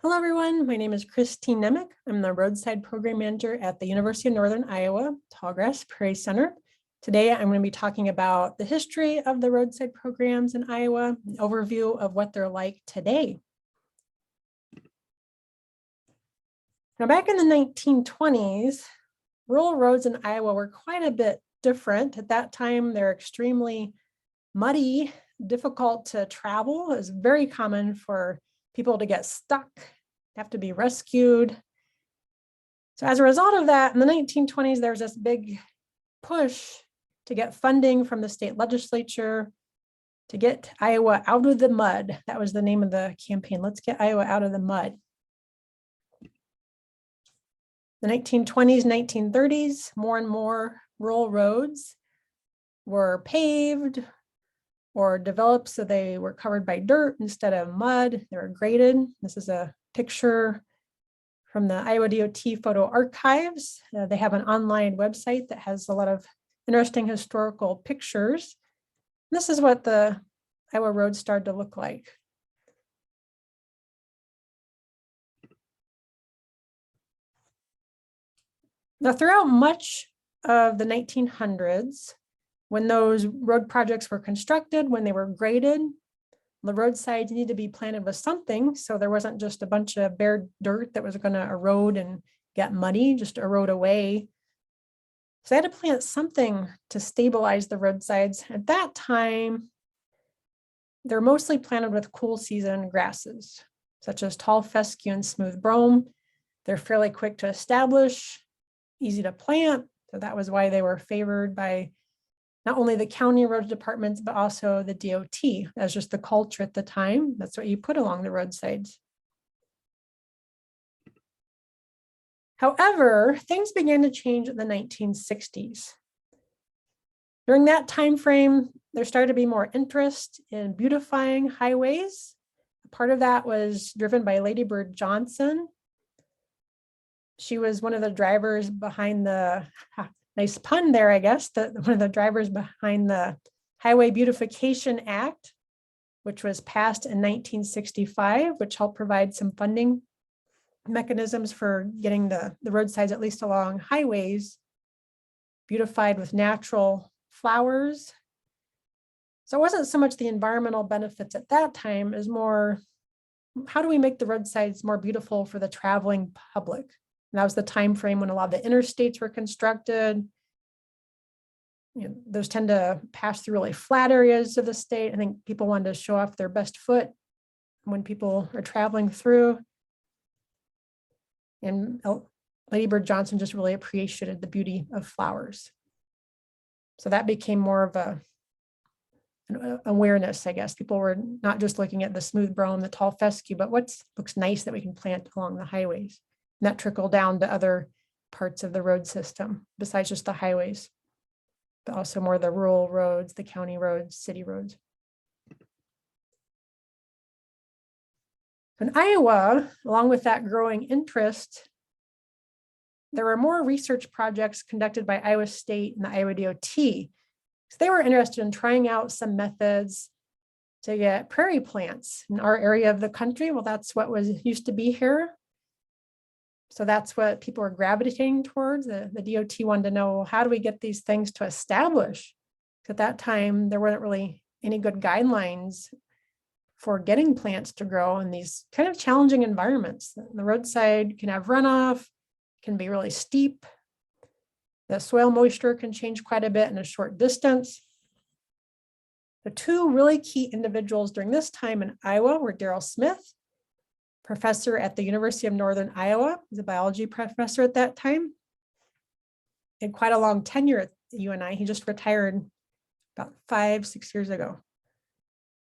Hello, everyone. My name is Kristine Nemec. I'm the Roadside Program Manager at the University of Northern Iowa, Tallgrass Prairie Center. Today, I'm going to be talking about the history of the roadside programs in Iowa, an overview of what they're like today. Now, back in the 1920s, rural roads in Iowa were quite a bit different. At that time, they're extremely muddy, difficult to travel. It was very common for people to get stuck, have to be rescued. So as a result of that, in the 1920s, there was this big push to get funding from the state legislature to get Iowa out of the mud. That was the name of the campaign. Let's get Iowa out of the mud. The 1920s, 1930s, more and more rural roads were paved or developed so they were covered by dirt instead of mud. They were graded. This is a picture from the Iowa DOT Photo Archives. They have an online website that has a lot of interesting historical pictures. This is what the Iowa roads started to look like. Now, throughout much of the 1900s, when those road projects were constructed, when they were graded, the roadsides needed to be planted with something. So there wasn't just a bunch of bare dirt that was going to erode and get muddy, just erode away. So they had to plant something to stabilize the roadsides. At that time, they're mostly planted with cool season grasses, such as tall fescue and smooth brome. They're fairly quick to establish, easy to plant. So that was why they were favored by not only the county road departments, but also the DOT. That's just the culture at the time. That's what you put along the roadsides. However, things began to change in the 1960s. During that time frame, there started to be more interest in beautifying highways. Part of that was driven by Lady Bird Johnson. She was one of the drivers behind the, nice pun there, I guess, one of the drivers behind the Highway Beautification Act, which was passed in 1965, which helped provide some funding mechanisms for getting the roadsides, at least along highways, beautified with natural flowers. So it wasn't so much the environmental benefits at that time, as more, how do we make the roadsides more beautiful for the traveling public? And that was the time frame when a lot of the interstates were constructed. You know, those tend to pass through really flat areas of the state. I think people wanted to show off their best foot when people are traveling through. And Lady Bird Johnson just really appreciated the beauty of flowers. So that became more of an awareness, I guess. People were not just looking at the smooth brome, the tall fescue, but what looks nice that we can plant along the highways. And that trickled down to other parts of the road system besides just the highways, but also more the rural roads, the county roads, city roads. In Iowa, along with that growing interest, there were more research projects conducted by Iowa State and the Iowa DOT. So they were interested in trying out some methods to get prairie plants in our area of the country. Well, that's what used to be here. So that's what people were gravitating towards. The DOT wanted to know, how do we get these things to establish? At that time, there weren't really any good guidelines for getting plants to grow in these kind of challenging environments. The roadside can have runoff, can be really steep. The soil moisture can change quite a bit in a short distance. The two really key individuals during this time in Iowa were Darrell Smith, professor at the University of Northern Iowa. He's a biology professor at that time. He had quite a long tenure at UNI. He just retired about 5-6 years ago.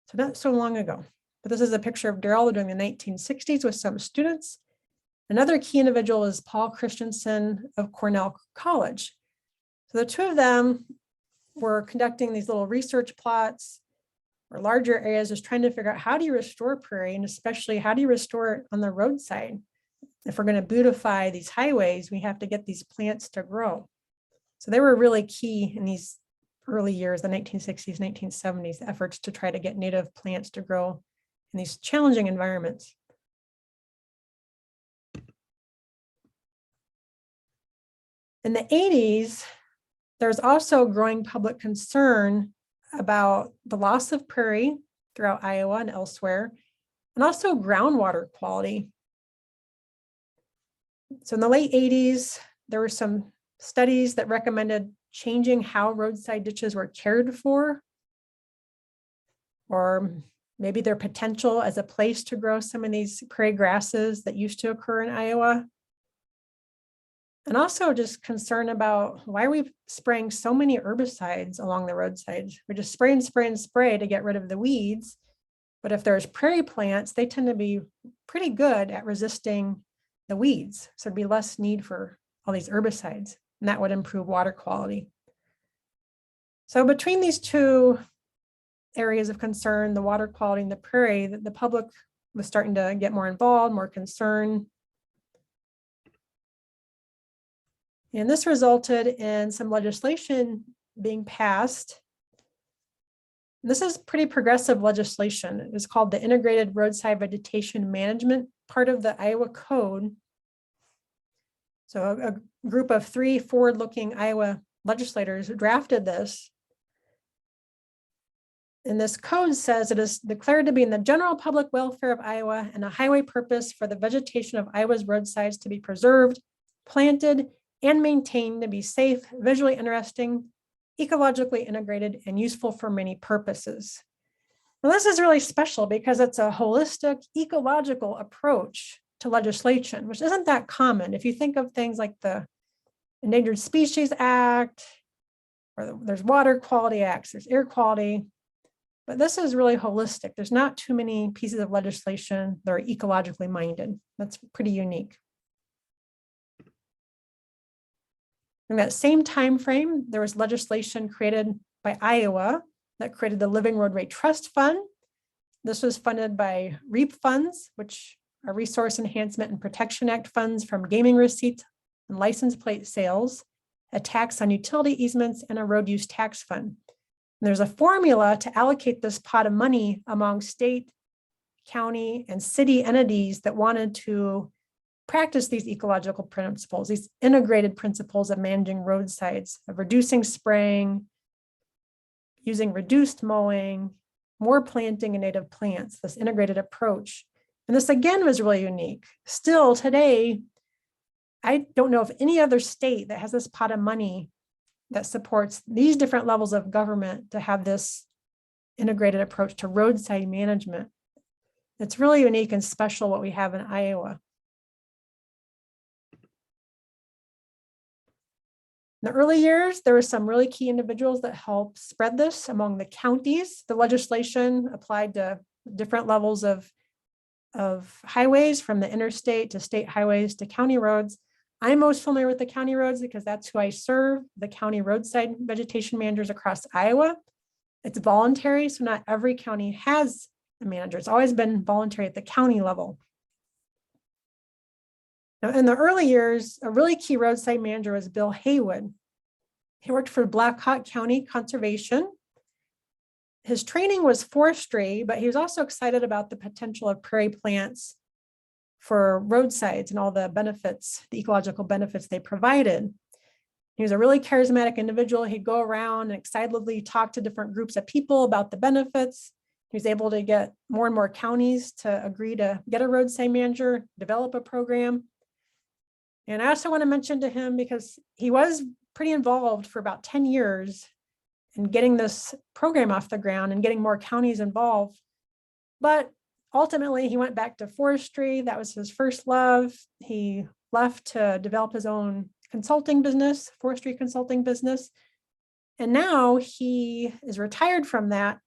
So not so long ago. But this is a picture of Darrell during the 1960s with some students. Another key individual is Paul Christensen of Cornell College. So the two of them were conducting these little research plots or larger areas, just trying to figure out, how do you restore prairie, and especially how do you restore it on the roadside? If we're going to beautify these highways, we have to get these plants to grow. So they were really key in these early years, the 1960s, 1970s, efforts to try to get native plants to grow in these challenging environments. In the 80s, there's also growing public concern about the loss of prairie throughout Iowa and elsewhere, and also groundwater quality. So in the late 80s, there were some studies that recommended changing how roadside ditches were cared for, or maybe their potential as a place to grow some of these prairie grasses that used to occur in Iowa. And also just concern about why are we spraying so many herbicides along the roadsides? We just spray and spray and spray to get rid of the weeds. But if there's prairie plants, they tend to be pretty good at resisting the weeds. So there'd be less need for all these herbicides, and that would improve water quality. So between these two areas of concern, the water quality and the prairie, the public was starting to get more involved, more concerned. And this resulted in some legislation being passed. This is pretty progressive legislation. It was called the Integrated Roadside Vegetation Management, part of the Iowa Code. So a group of 3 forward-looking Iowa legislators drafted this. And this code says it is declared to be in the general public welfare of Iowa and a highway purpose for the vegetation of Iowa's roadsides to be preserved, planted, and maintained to be safe, visually interesting, ecologically integrated, and useful for many purposes. Now, this is really special because it's a holistic ecological approach to legislation, which isn't that common. If you think of things like the Endangered Species Act, or there's water quality acts, there's air quality, but this is really holistic. There's not too many pieces of legislation that are ecologically minded. That's pretty unique. In that same time frame, there was legislation created by Iowa that created the Living Roadway Trust Fund. This was funded by REAP funds, which are Resource Enhancement and Protection Act funds from gaming receipts and license plate sales, a tax on utility easements, and a road use tax fund. And there's a formula to allocate this pot of money among state, county, and city entities that wanted to practice these ecological principles, these integrated principles of managing roadsides, of reducing spraying, using reduced mowing, more planting of native plants, this integrated approach. And this again was really unique. Still today, I don't know of any other state that has this pot of money that supports these different levels of government to have this integrated approach to roadside management. It's really unique and special what we have in Iowa. In the early years, there were some really key individuals that helped spread this among the counties. The legislation applied to different levels of highways, from the interstate to state highways to county roads. I'm most familiar with the county roads because that's who I serve, the county roadside vegetation managers across Iowa. It's voluntary, so not every county has a manager. It's always been voluntary at the county level. Now, in the early years, a really key roadside manager was Bill Haywood. He worked for Black Hawk County Conservation. His training was forestry, but he was also excited about the potential of prairie plants for roadsides and all the benefits, the ecological benefits they provided. He was a really charismatic individual. He'd go around and excitedly talk to different groups of people about the benefits. He was able to get more and more counties to agree to get a roadside manager, develop a program. And I also want to mention to him, because he was pretty involved for about 10 years in getting this program off the ground and getting more counties involved. But ultimately, he went back to forestry. That was his first love. He left to develop his own consulting business, forestry consulting business. And now he is retired from that,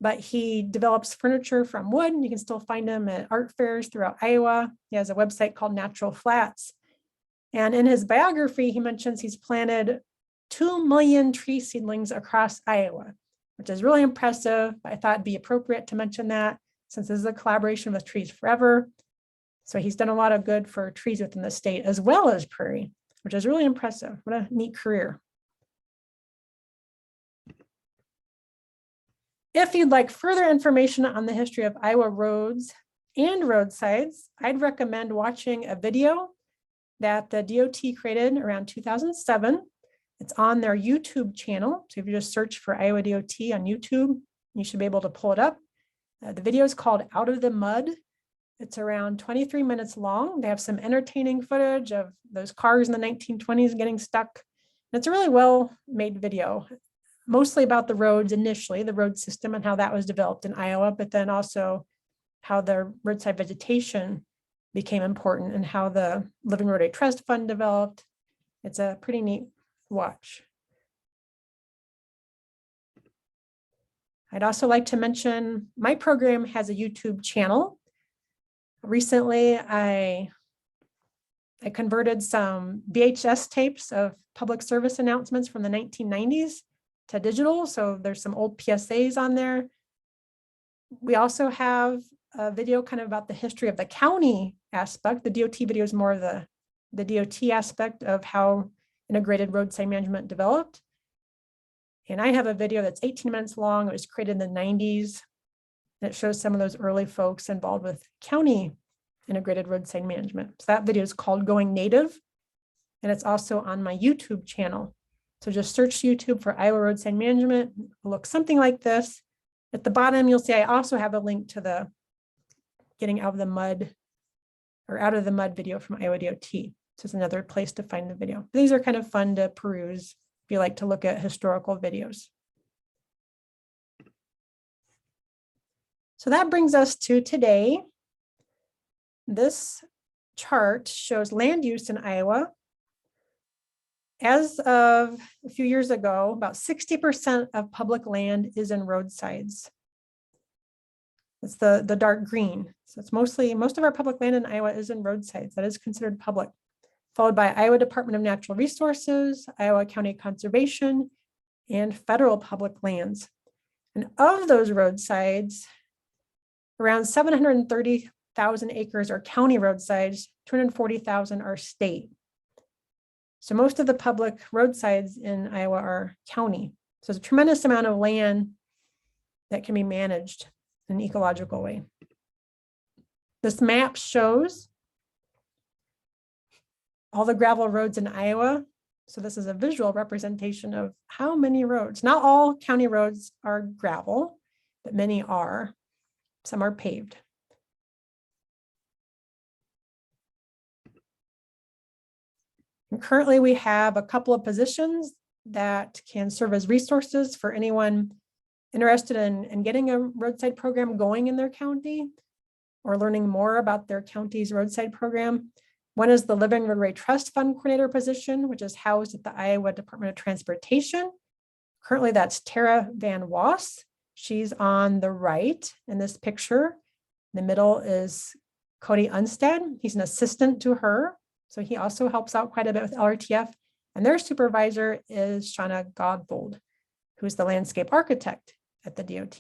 but he develops furniture from wood. You can still find him at art fairs throughout Iowa. He has a website called Natural Flats. And in his biography, he mentions he's planted 2 million tree seedlings across Iowa, which is really impressive. I thought it'd be appropriate to mention that since this is a collaboration with Trees Forever. So he's done a lot of good for trees within the state as well as prairie, which is really impressive. What a neat career. If you'd like further information on the history of Iowa roads and roadsides, I'd recommend watching a video that the DOT created around 2007. It's on their YouTube channel. So if you just search for Iowa DOT on YouTube, you should be able to pull it up. The video is called Out of the Mud. It's around 23 minutes long. They have some entertaining footage of those cars in the 1920s getting stuck. And it's a really well-made video, mostly about the roads initially, the road system and how that was developed in Iowa, but then also how the roadside vegetation became important and how the Living Roadway Trust Fund developed. It's a pretty neat watch. I'd also like to mention my program has a YouTube channel. Recently, I converted some VHS tapes of public service announcements from the 1990s to digital. So there's some old PSAs on there. We also have a video kind of about the history of the county aspect. The DOT video is more of the DOT aspect of how integrated roadside management developed. And I have a video that's 18 minutes long. It was created in the 90s. And it shows some of those early folks involved with county integrated roadside management. So that video is called Going Native. And it's also on my YouTube channel. So just search YouTube for Iowa Roadside Management. It'll look something like this. At the bottom, you'll see I also have a link to the Getting Out of the Mud or Out of the Mud video from Iowa DOT. So it's another place to find the video. These are kind of fun to peruse if you like to look at historical videos. So that brings us to today. This chart shows land use in Iowa. As of a few years ago, about 60% of public land is in roadsides. It's the dark green. So it's most of our public land in Iowa is in roadsides. That is considered public, followed by Iowa Department of Natural Resources, Iowa County Conservation, and federal public lands. And of those roadsides, around 730,000 acres are county roadsides, 240,000 are state. So most of the public roadsides in Iowa are county. So it's a tremendous amount of land that can be managed in an ecological way. This map shows all the gravel roads in Iowa. So this is a visual representation of how many roads. Not all county roads are gravel, but many are. Some are paved. And currently, we have a couple of positions that can serve as resources for anyone interested in getting a roadside program going in their county or learning more about their county's roadside program. One is the Living Roadway Trust Fund Coordinator position, which is housed at the Iowa Department of Transportation. Currently, that's Tara Van Was. She's on the right in this picture. In the middle is Cody Unstad. He's an assistant to her. So he also helps out quite a bit with LRTF. And their supervisor is Shauna Godbold, who's the landscape architect at the DOT.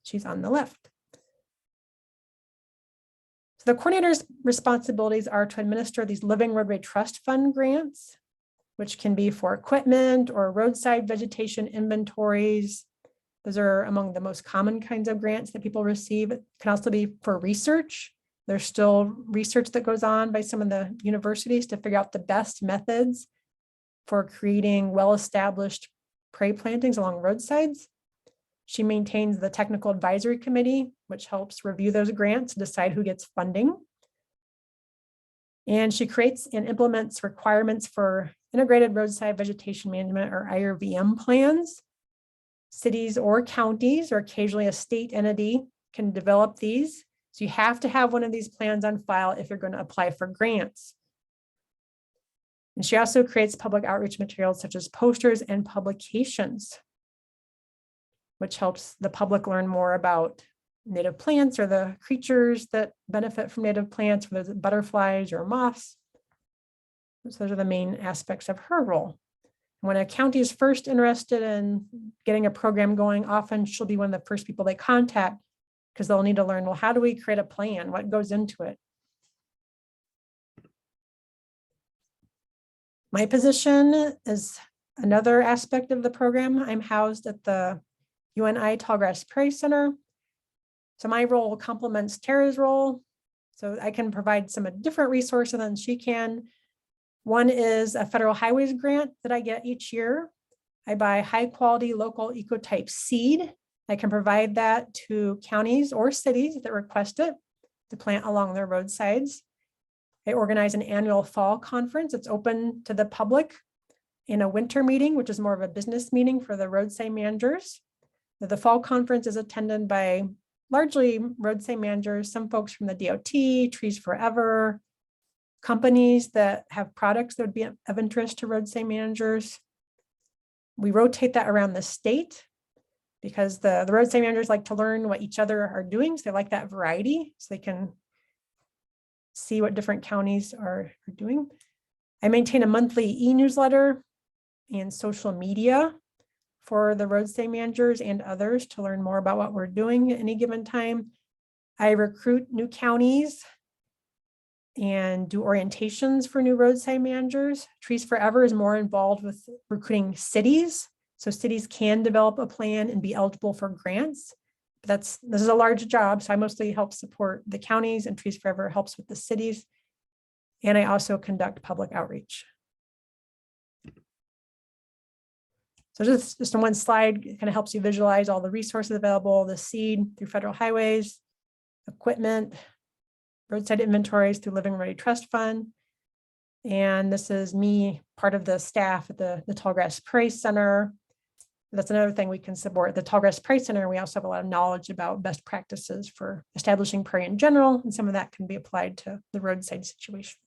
She's on the left. So the coordinator's responsibilities are to administer these Living Roadway Trust Fund grants, which can be for equipment or roadside vegetation inventories. Those are among the most common kinds of grants that people receive. It can also be for research. There's still research that goes on by some of the universities to figure out the best methods for creating well-established prairie plantings along roadsides. She maintains the technical advisory committee, which helps review those grants and decide who gets funding. And she creates and implements requirements for integrated roadside vegetation management or IRVM plans. Cities or counties, or occasionally a state entity, can develop these. So you have to have one of these plans on file if you're going to apply for grants. And she also creates public outreach materials such as posters and publications, which helps the public learn more about native plants or the creatures that benefit from native plants, whether it's butterflies or moths. So those are the main aspects of her role. When a county is first interested in getting a program going, often she'll be one of the first people they contact because they'll need to learn, well, how do we create a plan? What goes into it? My position is another aspect of the program. I'm housed at the UNI Tallgrass Prairie Center. So my role complements Tara's role. So I can provide some different resources than she can. One is a federal highways grant that I get each year. I buy high quality local ecotype seed. I can provide that to counties or cities that request it to plant along their roadsides. I organize an annual fall conference. It's open to the public, in a winter meeting, which is more of a business meeting for the roadside managers. The fall conference is attended by largely roadside managers, some folks from the DOT, Trees Forever, companies that have products that would be of interest to roadside managers. We rotate that around the state because the roadside managers like to learn what each other are doing. So they like that variety so they can see what different counties are doing. I maintain a monthly e-newsletter and social media for the roadside managers and others to learn more about what we're doing at any given time. I recruit new counties and do orientations for new roadside managers. Trees Forever is more involved with recruiting cities. So cities can develop a plan and be eligible for grants. But this is a large job. So I mostly help support the counties, and Trees Forever helps with the cities. And I also conduct public outreach. So just on one slide, it kind of helps you visualize all the resources available, the seed through federal highways, equipment, roadside inventories through Living Ready Trust Fund. And this is me, part of the staff at the Tallgrass Prairie Center. That's another thing we can support. The Tallgrass Prairie Center, we also have a lot of knowledge about best practices for establishing prairie in general, and some of that can be applied to the roadside situation.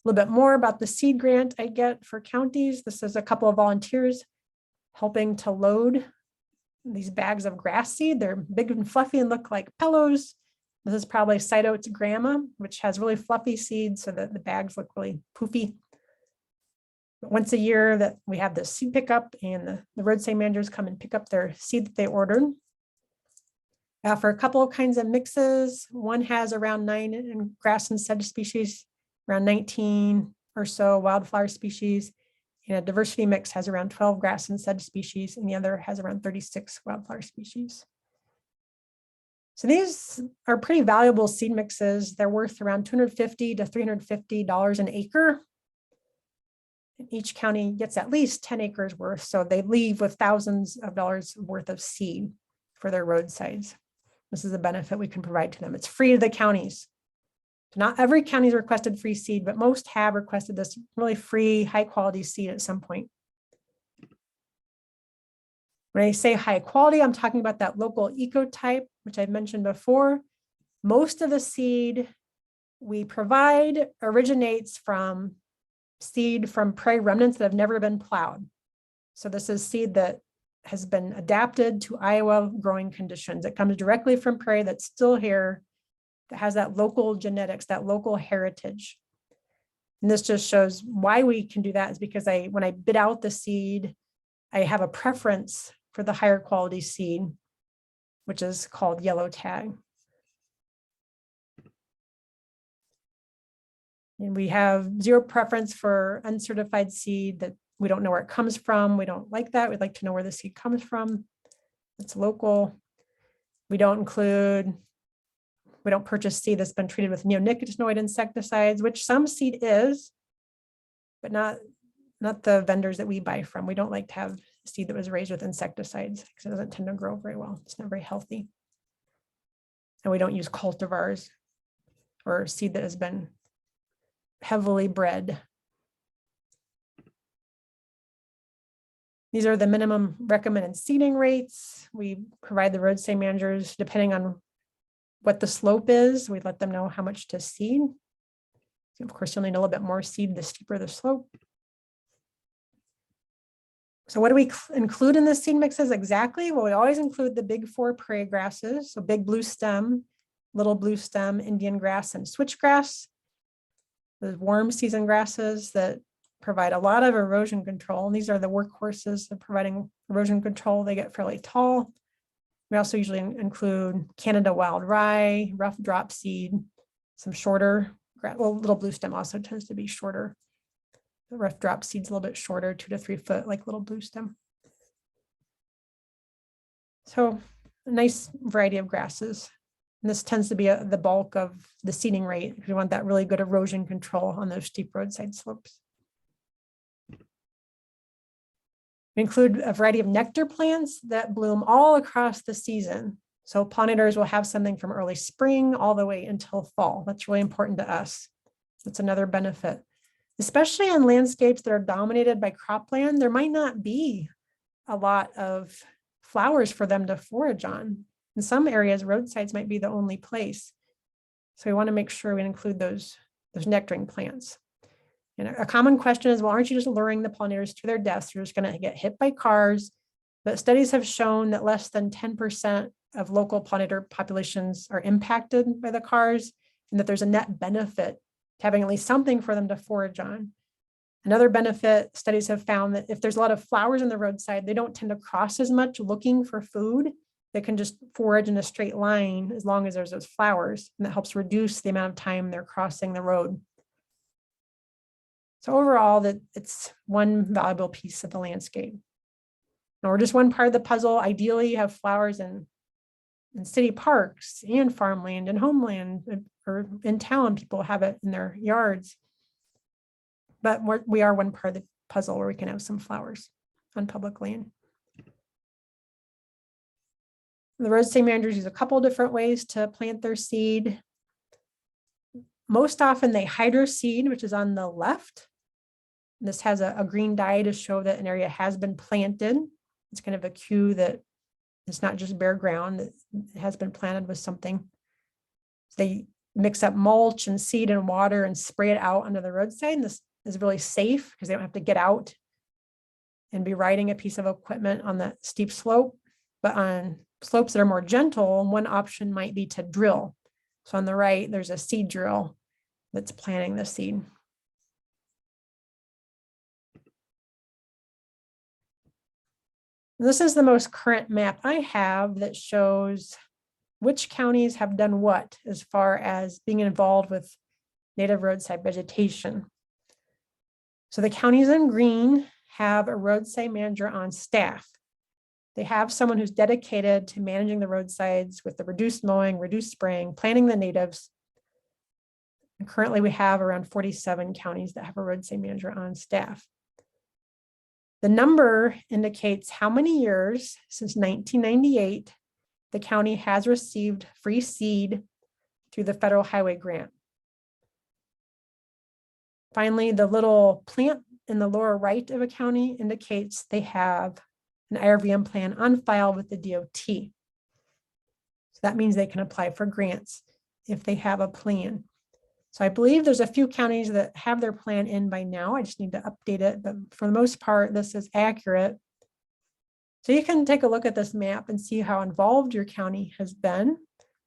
A little bit more about the seed grant I get for counties. This is a couple of volunteers helping to load these bags of grass seed. They're big and fluffy and look like pillows. This is probably side oats grandma, which has really fluffy seeds so that the bags look really poofy. But once a year that we have this seed pickup, and the roadside managers come and pick up their seed that they ordered. For a couple of kinds of mixes, one has around 9 in grass and sedge species, around 19 or so wildflower species, and a diversity mix has around 12 grass and sedge species, and the other has around 36 wildflower species. So these are pretty valuable seed mixes. They're worth around $250 to $350 an acre. And each county gets at least 10 acres worth, so they leave with thousands of dollars worth of seed for their roadsides. This is a benefit we can provide to them. It's free to the counties. Not every county has requested free seed, but most have requested this really free, high quality seed at some point. When I say high quality, I'm talking about that local ecotype, which I've mentioned before. Most of the seed we provide originates from seed from prairie remnants that have never been plowed. So this is seed that has been adapted to Iowa growing conditions. It comes directly from prairie that's still here, that has that local genetics, that local heritage. And this just shows why we can do that is because when I bid out the seed, I have a preference for the higher quality seed, which is called yellow tag. And we have zero preference for uncertified seed that we don't know where it comes from. We don't like that. We'd like to know where the seed comes from. It's local. We don't purchase seed that's been treated with neonicotinoid insecticides, which some seed is, but not the vendors that we buy from. We don't like to have seed that was raised with insecticides because it doesn't tend to grow very well. It's not very healthy. And we don't use cultivars or seed that has been heavily bred. These are the minimum recommended seeding rates. We provide the roadside managers, depending on what the slope is, we let them know how much to seed. Of course, you'll need a little bit more seed the steeper the slope. So what do we include in the seed mixes exactly? Well, we always include the big 4 prairie grasses. So big blue stem, little blue stem, Indian grass, and switchgrass. The warm season grasses that provide a lot of erosion control. And these are the workhorses of providing erosion control. They get fairly tall. We also usually include Canada wild rye, rough drop seed, some shorter, well, little blue stem also tends to be shorter. The rough drop seed's a little bit shorter, 2 to 3 foot, like little blue stem. So a nice variety of grasses. And this tends to be the bulk of the seeding rate because we want that really good erosion control on those steep roadside slopes. We include a variety of nectar plants that bloom all across the season. So pollinators will have something from early spring all the way until fall. That's really important to us. That's another benefit. Especially in landscapes that are dominated by cropland, there might not be a lot of flowers for them to forage on. In some areas, roadsides might be the only place. So we want to make sure we include those nectaring plants. And a common question is, well, aren't you just luring the pollinators to their deaths? You're just going to get hit by cars. But studies have shown that less than 10% of local pollinator populations are impacted by the cars, and that there's a net benefit to having at least something for them to forage on. Another benefit, studies have found that if there's a lot of flowers on the roadside, they don't tend to cross as much looking for food. They can just forage in a straight line as long as there's those flowers, and that helps reduce the amount of time they're crossing the road. So overall, that it's one valuable piece of the landscape. And we're just one part of the puzzle. Ideally, you have flowers in city parks and farmland and homeland, or in town, people have it in their yards. But we are one part of the puzzle where we can have some flowers on public land. The roadside managers use a couple different ways to plant their seed. Most often they hydroseed, which is on the left. And this has a green dye to show that an area has been planted. It's kind of a cue that it's not just bare ground, that it has been planted with something. They mix up mulch and seed and water and spray it out onto the roadside. And this is really safe because they don't have to get out and be riding a piece of equipment on the steep slope. But on slopes that are more gentle, one option might be to drill. So on the right, there's a seed drill that's planting the seed. This is the most current map I have that shows which counties have done what as far as being involved with native roadside vegetation. So the counties in green have a roadside manager on staff. They have someone who's dedicated to managing the roadsides with the reduced mowing, reduced spraying, planting the natives. And currently we have around 47 counties that have a roadside manager on staff. The number indicates how many years since 1998 the county has received free seed through the federal highway grant. Finally, the little plant in the lower right of a county indicates they have an IRVM plan on file with the DOT. So that means they can apply for grants if they have a plan. So I believe there's a few counties that have their plan in by now. I just need to update it, but for the most part, this is accurate. So you can take a look at this map and see how involved your county has been. And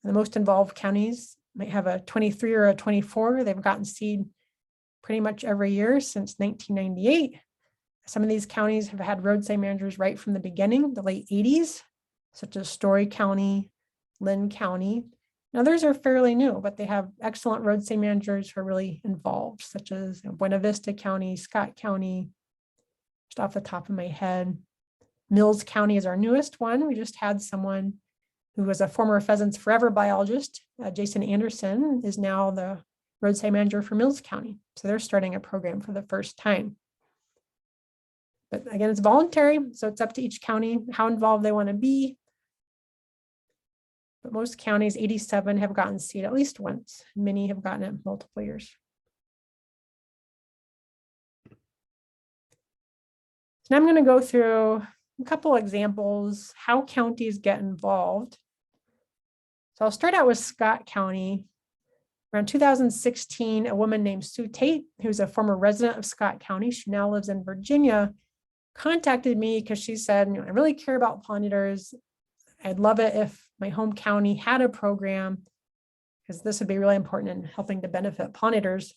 the most involved counties might have a 23 or a 24. They've gotten seed pretty much every year since 1998. Some of these counties have had roadside managers right from the beginning, the late 80s, such as Story County, Lynn County. And others are fairly new, but they have excellent roadside managers who are really involved, such as Buena Vista County, Scott County, just off the top of my head. Mills County is our newest one. We just had someone who was a former Pheasants Forever biologist, Jason Anderson, is now the roadside manager for Mills County. So they're starting a program for the first time. But again, it's voluntary, so it's up to each county how involved they want to be. But most counties, 87, have gotten seed at least once. Many have gotten it multiple years. So now I'm going to go through a couple examples, how counties get involved. So I'll start out with Scott County. Around 2016, a woman named Sue Tate, who's a former resident of Scott County, she now lives in Virginia, contacted me because she said, I really care about pollinators. I'd love it if my home county had a program, because this would be really important in helping to benefit pollinators.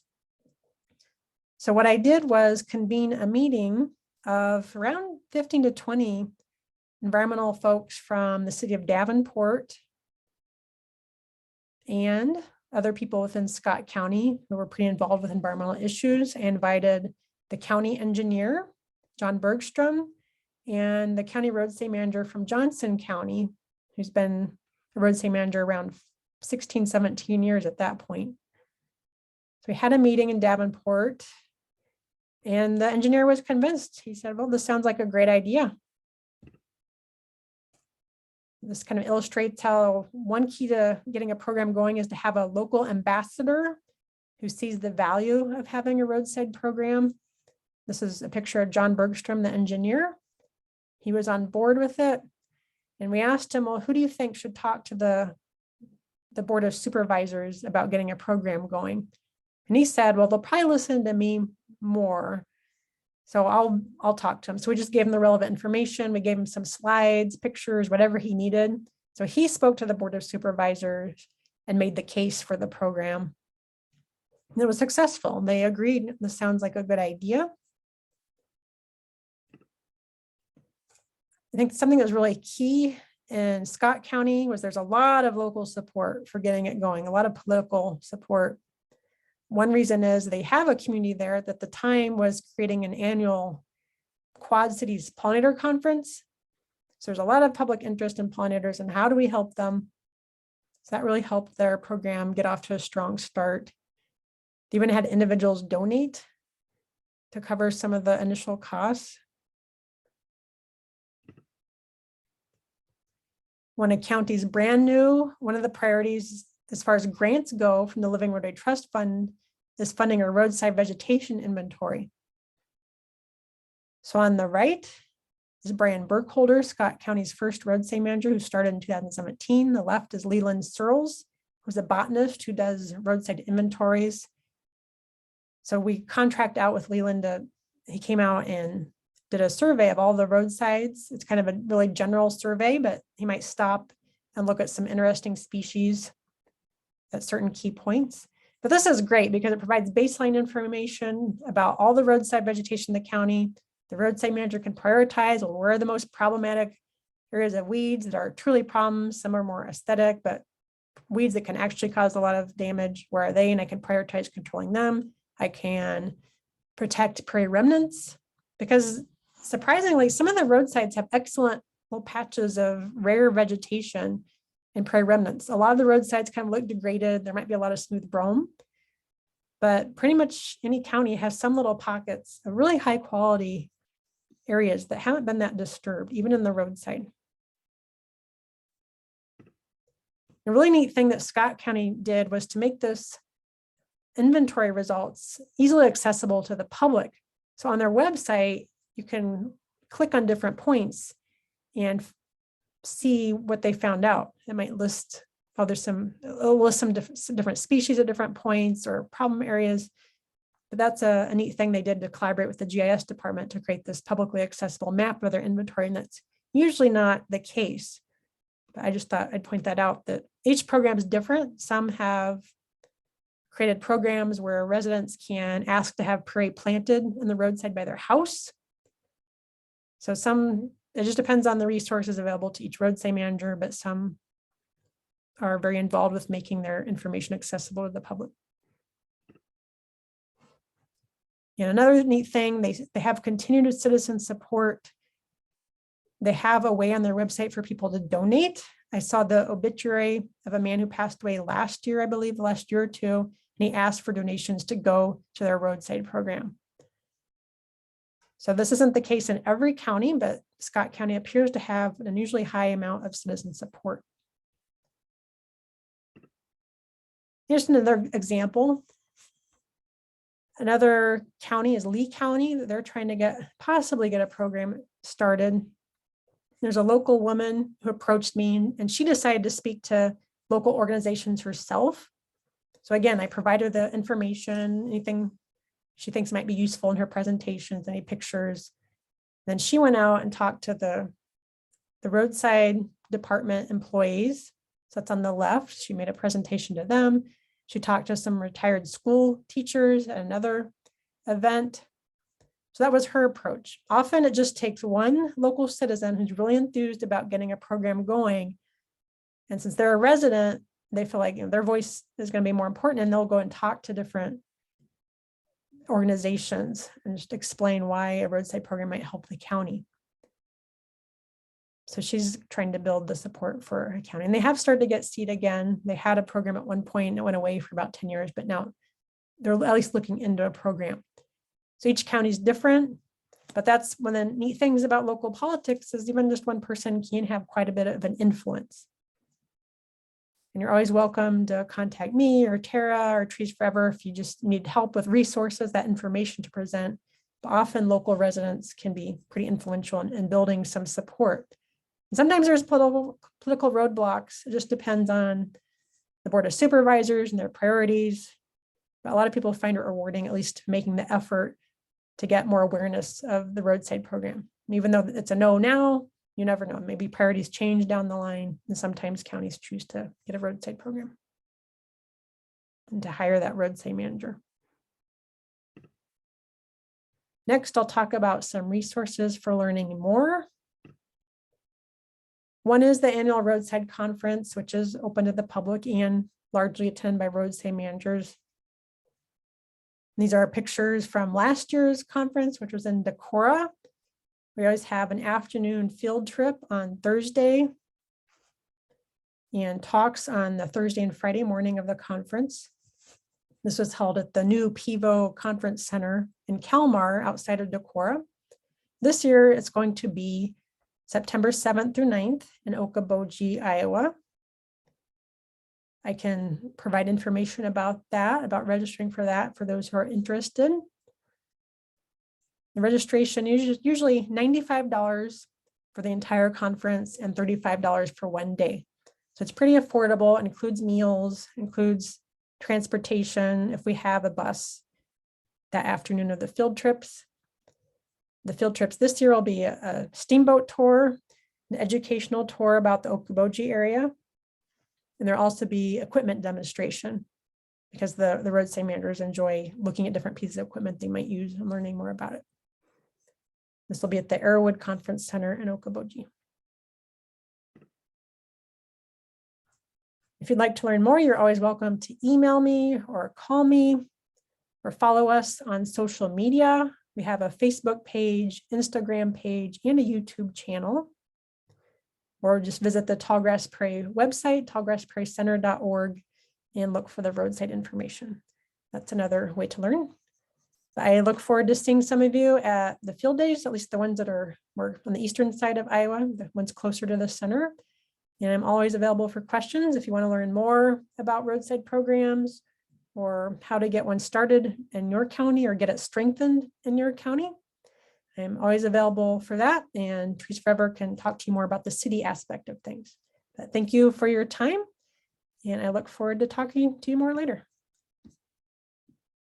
So what I did was convene a meeting of around 15 to 20 environmental folks from the city of Davenport and other people within Scott County who were pretty involved with environmental issues. I invited the county engineer, John Bergstrom, and the county roadside manager from Johnson County, who's been a roadside manager around 16, 17 years at that point. So we had a meeting in Davenport, and the engineer was convinced. He said, well, this sounds like a great idea. This kind of illustrates how one key to getting a program going is to have a local ambassador who sees the value of having a roadside program. This is a picture of John Bergstrom, the engineer. He was on board with it. And we asked him, well, who do you think should talk to the board of supervisors about getting a program going? And he said, well, they'll probably listen to me more. So I'll talk to him. So we just gave him the relevant information. We gave him some slides, pictures, whatever he needed. So he spoke to the board of supervisors and made the case for the program. And it was successful. They agreed, this sounds like a good idea. I think something that was really key in Scott County was there's a lot of local support for getting it going, a lot of political support. One reason is they have a community there that at the time was creating an annual Quad Cities Pollinator Conference. So there's a lot of public interest in pollinators and how do we help them? So that really helped their program get off to a strong start. They even had individuals donate to cover some of the initial costs. When a county is brand new, one of the priorities as far as grants go from the Living Roadway Trust Fund is funding a roadside vegetation inventory. So on the right is Brian Burkholder, Scott County's first roadside manager who started in 2017. The left is Leland Searles, who's a botanist who does roadside inventories. So we contract out with Leland. He came out and did a survey of all the roadsides. It's kind of a really general survey, but he might stop and look at some interesting species at certain key points. But this is great because it provides baseline information about all the roadside vegetation in the county. The roadside manager can prioritize, well, where are the most problematic areas of weeds that are truly problems. Some are more aesthetic, but weeds that can actually cause a lot of damage, where are they? And I can prioritize controlling them. I can protect prairie remnants because surprisingly, some of the roadsides have excellent little patches of rare vegetation and prairie remnants. A lot of the roadsides kind of look degraded. There might be a lot of smooth brome, but pretty much any county has some little pockets of really high quality areas that haven't been that disturbed, even in the roadside. A really neat thing that Scott County did was to make this inventory results easily accessible to the public. So on their website, you can click on different points and see what they found out. It might list, oh, it'll list some different species at different points or problem areas. But that's a neat thing they did to collaborate with the GIS department to create this publicly accessible map of their inventory. And that's usually not the case. But I just thought I'd point that out, that each program is different. Some have created programs where residents can ask to have prairie planted in the roadside by their house. So it just depends on the resources available to each roadside manager, but some are very involved with making their information accessible to the public. And another neat thing, they have continued citizen support. They have a way on their website for people to donate. I saw the obituary of a man who passed away last year, I believe, the last year or two, and he asked for donations to go to their roadside program. So this isn't the case in every county, but Scott County appears to have an unusually high amount of citizen support. Here's another example. Another county is Lee County. They're trying to possibly get a program started. There's a local woman who approached me and she decided to speak to local organizations herself. So again, I provide her the information, anything she thinks might be useful in her presentations, any pictures. Then she went out and talked to the roadside department employees. So that's on the left. She made a presentation to them. She talked to some retired school teachers at another event. So that was her approach. Often it just takes one local citizen who's really enthused about getting a program going. And since they're a resident, they feel like their voice is going to be more important, and they'll go and talk to different organizations and just explain why a roadside program might help the county. So she's trying to build the support for her county. And they have started to get seed again. They had a program at one point and it went away for about 10 years, but now they're at least looking into a program. So each county is different, but that's one of the neat things about local politics is even just one person can have quite a bit of an influence. And you're always welcome to contact me or Tara or Trees Forever if you just need help with resources, that information to present. But often local residents can be pretty influential in building some support. And sometimes there's political roadblocks. It just depends on the Board of Supervisors and their priorities. But a lot of people find it rewarding, at least making the effort to get more awareness of the roadside program. And even though it's a no now, you never know. Maybe priorities change down the line, and sometimes counties choose to get a roadside program and to hire that roadside manager. Next, I'll talk about some resources for learning more. One is the annual Roadside Conference, which is open to the public and largely attended by roadside managers. These are pictures from last year's conference, which was in Decorah. We always have an afternoon field trip on Thursday and talks on the Thursday and Friday morning of the conference. This was held at the new Pivo Conference Center in Kalmar outside of Decorah. This year, it's going to be September 7th through 9th in Okoboji, Iowa. I can provide information about that, about registering for that for those who are interested. The registration is usually $95 for the entire conference and $35 for one day. So it's pretty affordable. It includes meals, includes transportation if we have a bus that afternoon of the field trips. The field trips this year will be a steamboat tour, an educational tour about the Okoboji area. And there'll also be equipment demonstration because the roadside managers enjoy looking at different pieces of equipment they might use and learning more about it. This will be at the Arrowwood Conference Center in Okoboji. If you'd like to learn more, you're always welcome to email me or call me or follow us on social media. We have a Facebook page, Instagram page, and a YouTube channel. Or just visit the Tallgrass Prairie website, tallgrassprairiecenter.org, and look for the roadside information. That's another way to learn. I look forward to seeing some of you at the field days, at least the ones that are more on the eastern side of Iowa, the ones closer to the center. And I'm always available for questions if you want to learn more about roadside programs or how to get one started in your county or get it strengthened in your county. I'm always available for that, and Trees Forever can talk to you more about the city aspect of things. But thank you for your time, and I look forward to talking to you more later.